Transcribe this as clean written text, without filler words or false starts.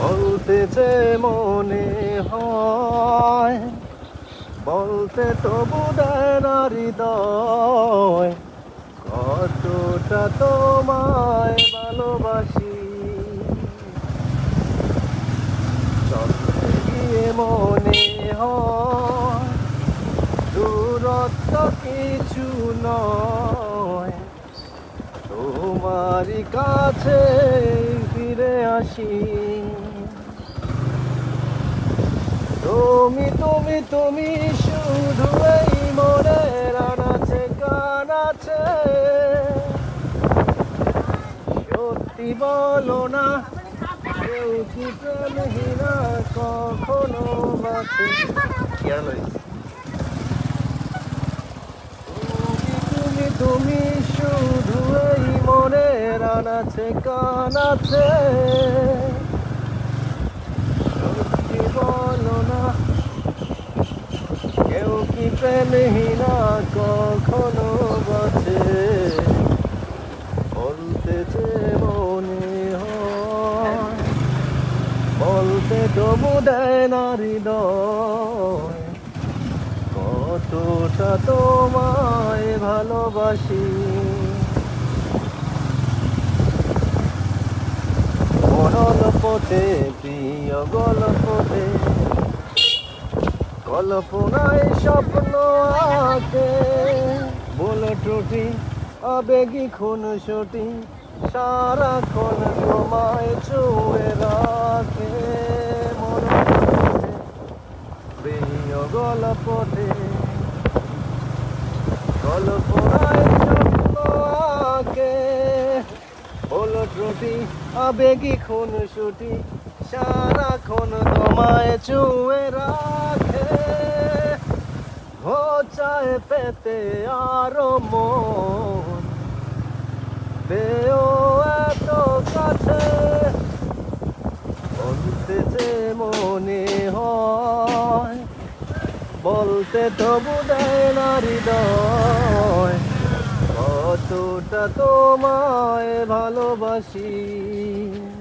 বলতে যে মনে হয়, বলতে তবু দেয় না হৃদয়, কতটা তোমায় ভালোবাসি। চলতে গিয়ে মনে হয় দূরত্ব কিছু নয়, তোমারই কাছে ফিরে আসি। তুমি তুমি তুমি শুধু এই মনের আনাচে কানাচে, সত্যি বলো না কেউ কি প্রেমহীনা কখনো বাঁচে। তুমি তুমি শুধু এই মনের আনাচে কানাচে, সত্যি বলো না কেউ কি প্রেমহীনা কখনো বাঁচে। বলতে যে মনে হয়, বলতে তবু দেয় না হৃদয়, কতটা তোমায় ভালোবাসি। মরণ পথে প্রিয় গল্পতে, কল্পনায় স্বপ্ন আঁকে, বলে ত্রুটি আবেগী খুনসুটি, সারাক্ষণ তোমায় ছুঁয়ে রাখে। মরণ পথে প্রিয় গল্পতে, কল্পনায় স্বপ্ন আঁকে, বলে ত্রুটি আবেগী খুনসুটি, সারাক্ষণ তোমায় ছুঁয়ে রাখে। ও চায় পেতে আরো মন, পেও এত কাছে, বলতে যে মনে হয়, বলতে তবু দেয় না হৃদয়, কতটা তোমায় ভালোবাসি।